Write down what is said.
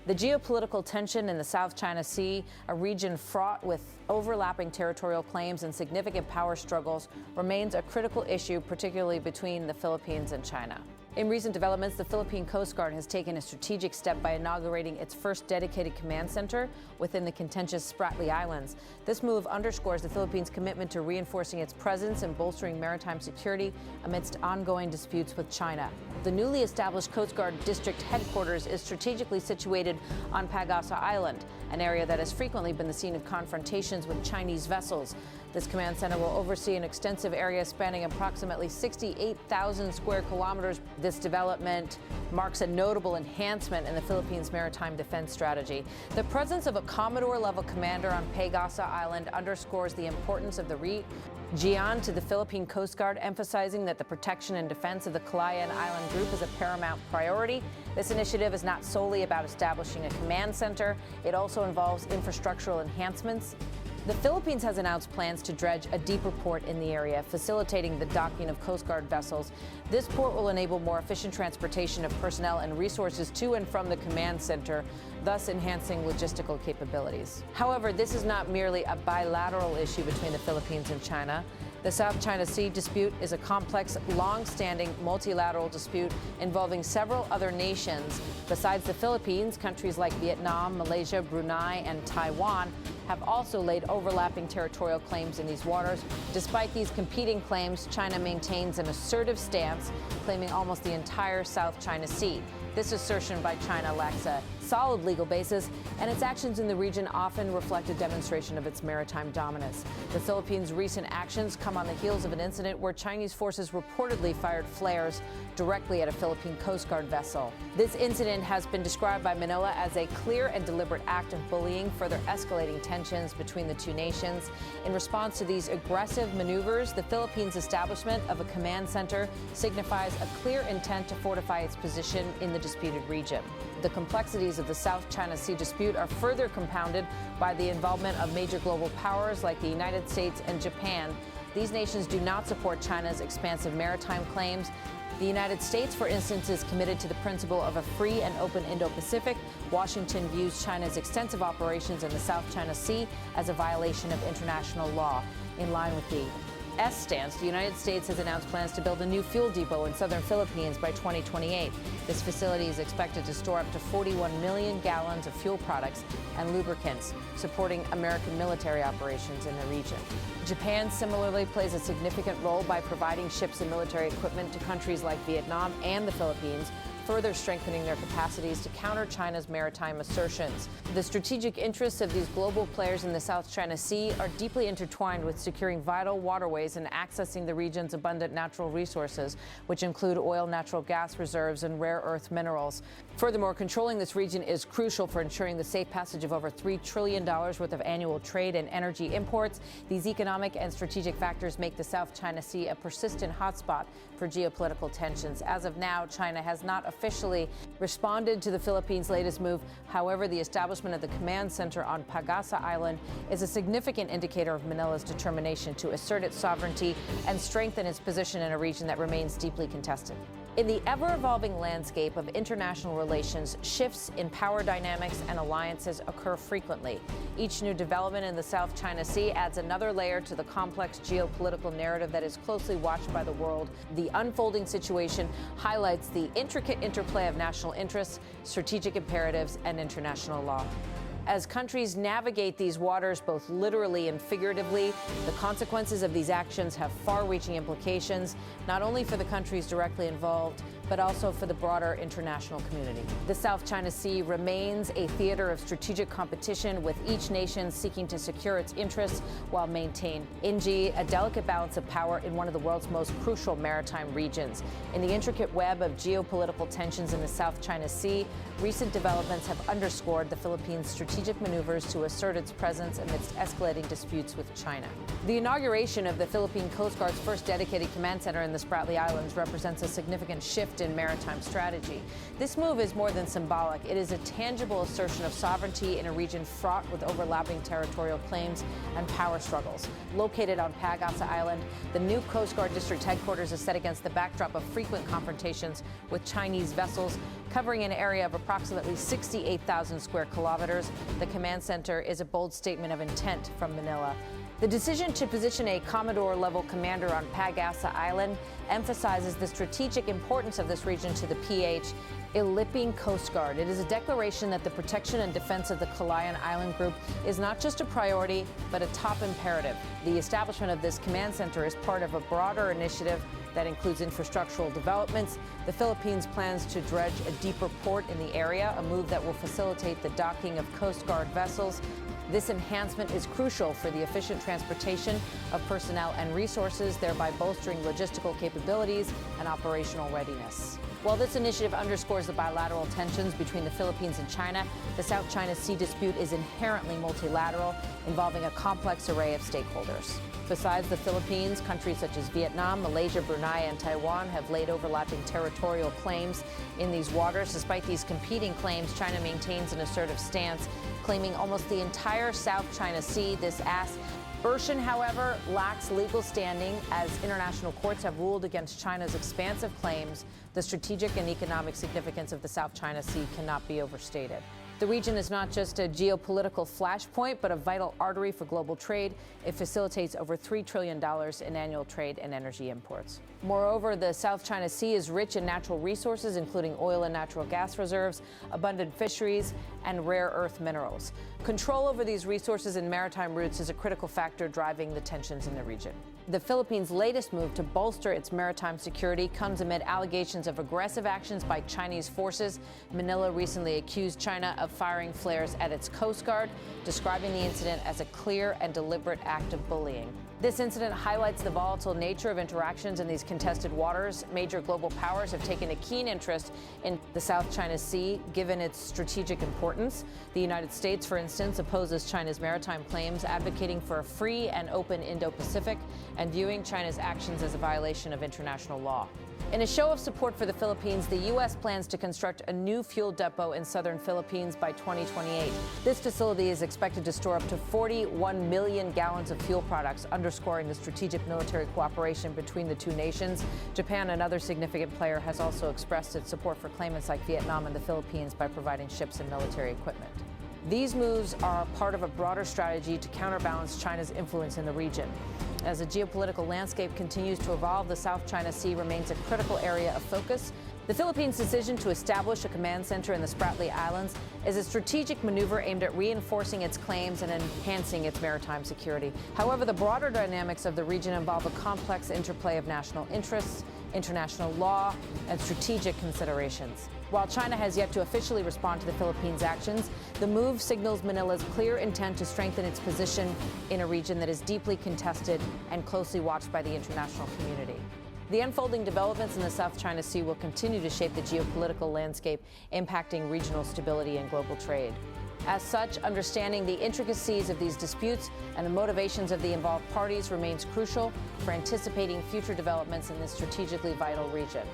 The geopolitical tension in the South China Sea, a region fraught with overlapping territorial claims and significant power struggles, remains a critical issue, particularly between the Philippines and China. In recent developments, the Philippine Coast Guard has taken a strategic step by inaugurating its first dedicated command center within the contentious Spratly Islands. This move underscores the Philippines' commitment to reinforcing its presence and bolstering maritime security amidst ongoing disputes with China. The newly established Coast Guard district headquarters is strategically situated on Pag-asa Island, an area that has frequently been the scene of confrontations with Chinese vessels. This command center will oversee an extensive area spanning approximately 68,000 square kilometers. This development marks a notable enhancement in the Philippines' maritime defense strategy. The presence of a Commodore-level commander on Pag-asa Island underscores the importance of the region to the Philippine Coast Guard, emphasizing that the protection and defense of the Calayan Island group is a paramount priority. This initiative is not solely about establishing a command center. It also involves infrastructural enhancements. The Philippines has announced plans to dredge a deeper port in the area, facilitating the docking of Coast Guard vessels. This port will enable more efficient transportation of personnel and resources to and from the command center, thus enhancing logistical capabilities. However, this is not merely a bilateral issue between the Philippines and China. The South China Sea dispute is a complex, long-standing multilateral dispute involving several other nations. Besides the Philippines, countries like Vietnam, Malaysia, Brunei, and Taiwan have also laid overlapping territorial claims in these waters. Despite these competing claims, China maintains an assertive stance, claiming almost the entire South China Sea. This assertion by China lacks a solid legal basis, and its actions in the region often reflect a demonstration of its maritime dominance. The Philippines' recent actions come on the heels of an incident where Chinese forces reportedly fired flares directly at a Philippine Coast Guard vessel. This incident has been described by Manila as a clear and deliberate act of bullying, further escalating tensions between the two nations. In response to these aggressive maneuvers, the Philippines' establishment of a command center signifies a clear intent to fortify its position in the disputed region. The complexities of the South China Sea dispute are further compounded by the involvement of major global powers like the United States and Japan. These nations do not support China's expansive maritime claims. The United States, for instance, is committed to the principle of a free and open Indo-Pacific. Washington views China's extensive operations in the South China Sea as a violation of international law. In line with the stance, the United States has announced plans to build a new fuel depot in southern Philippines by 2028. This facility is expected to store up to 41 million gallons of fuel products and lubricants, supporting American military operations in the region. Japan similarly plays a significant role by providing ships and military equipment to countries like Vietnam and the Philippines, further strengthening their capacities to counter China's maritime assertions. The strategic interests of these global players in the South China Sea are deeply intertwined with securing vital waterways and accessing the region's abundant natural resources, which include oil, natural gas reserves, and rare earth minerals. Furthermore, controlling this region is crucial for ensuring the safe passage of over $3 trillion worth of annual trade and energy imports. These economic and strategic factors make the South China Sea a persistent hotspot for geopolitical tensions. As of now, China has not officially responded to the Philippines' latest move. However, the establishment of the command center on Pag-asa Island is a significant indicator of Manila's determination to assert its sovereignty and strengthen its position in a region that remains deeply contested. In the ever-evolving landscape of international relations, shifts in power dynamics and alliances occur frequently. Each new development in the South China Sea adds another layer to the complex geopolitical narrative that is closely watched by the world. The unfolding situation highlights the intricate interplay of national interests, strategic imperatives, and international law. As countries navigate these waters, both literally and figuratively, the consequences of these actions have far-reaching implications, not only for the countries directly involved, but also for the broader international community. The South China Sea remains a theater of strategic competition, with each nation seeking to secure its interests while maintaining a delicate balance of power in one of the world's most crucial maritime regions. In the intricate web of geopolitical tensions in the South China Sea, recent developments have underscored the Philippines' strategic maneuvers to assert its presence amidst escalating disputes with China. The inauguration of the Philippine Coast Guard's first dedicated command center in the Spratly Islands represents a significant shift shift in maritime strategy. This move is more than symbolic. It is a tangible assertion of sovereignty in a region fraught with overlapping territorial claims and power struggles. Located on Pag-asa Island, the new Coast Guard district headquarters is set against the backdrop of frequent confrontations with Chinese vessels covering an area of approximately 68,000 square kilometers. The command center is a bold statement of intent from Manila. The decision to position a Commodore-level commander on Pag-asa Island emphasizes the strategic importance of this region to the Philippine Coast Guard. It is a declaration that the protection and defense of the Calayan Island Group is not just a priority, but a top imperative. The establishment of this command center is part of a broader initiative that includes infrastructural developments. The Philippines plans to dredge a deeper port in the area, a move that will facilitate the docking of Coast Guard vessels. This enhancement is crucial for the efficient transportation of personnel and resources, thereby bolstering logistical capabilities and operational readiness. While this initiative underscores the bilateral tensions between the Philippines and China, the South China Sea dispute is inherently multilateral, involving a complex array of stakeholders. Besides the Philippines, countries such as Vietnam, Malaysia, Brunei, and Taiwan have laid overlapping territorial claims in these waters. Despite these competing claims, China maintains an assertive stance, claiming almost the entire South China Sea. This assertion, however, lacks legal standing, as international courts have ruled against China's expansive claims. The strategic and economic significance of the South China Sea cannot be overstated. The region is not just a geopolitical flashpoint, but a vital artery for global trade. It facilitates over $3 trillion in annual trade and energy imports. Moreover, the South China Sea is rich in natural resources, including oil and natural gas reserves, abundant fisheries, and rare earth minerals. Control over these resources and maritime routes is a critical factor driving the tensions in the region. The Philippines' latest move to bolster its maritime security comes amid allegations of aggressive actions by Chinese forces. Manila recently accused China of firing flares at its Coast Guard, describing the incident as a clear and deliberate act of bullying. This incident highlights the volatile nature of interactions in these contested waters. Major global powers have taken a keen interest in the South China Sea, given its strategic importance. The United States, for instance, opposes China's maritime claims, advocating for a free and open Indo-Pacific and viewing China's actions as a violation of international law. In a show of support for the Philippines, the U.S. plans to construct a new fuel depot in southern Philippines by 2028. This facility is expected to store up to 41 million gallons of fuel products, underscoring the strategic military cooperation between the two nations. Japan, another significant player, has also expressed its support for claimants like Vietnam and the Philippines by providing ships and military equipment. These moves are part of a broader strategy to counterbalance China's influence in the region. As the geopolitical landscape continues to evolve, the South China Sea remains a critical area of focus. The Philippines' decision to establish a command center in the Spratly Islands is a strategic maneuver aimed at reinforcing its claims and enhancing its maritime security. However, the broader dynamics of the region involve a complex interplay of national interests, international law, and strategic considerations. While China has yet to officially respond to the Philippines' actions, the move signals Manila's clear intent to strengthen its position in a region that is deeply contested and closely watched by the international community. The unfolding developments in the South China Sea will continue to shape the geopolitical landscape, impacting regional stability and global trade. As such, understanding the intricacies of these disputes and the motivations of the involved parties remains crucial for anticipating future developments in this strategically vital region.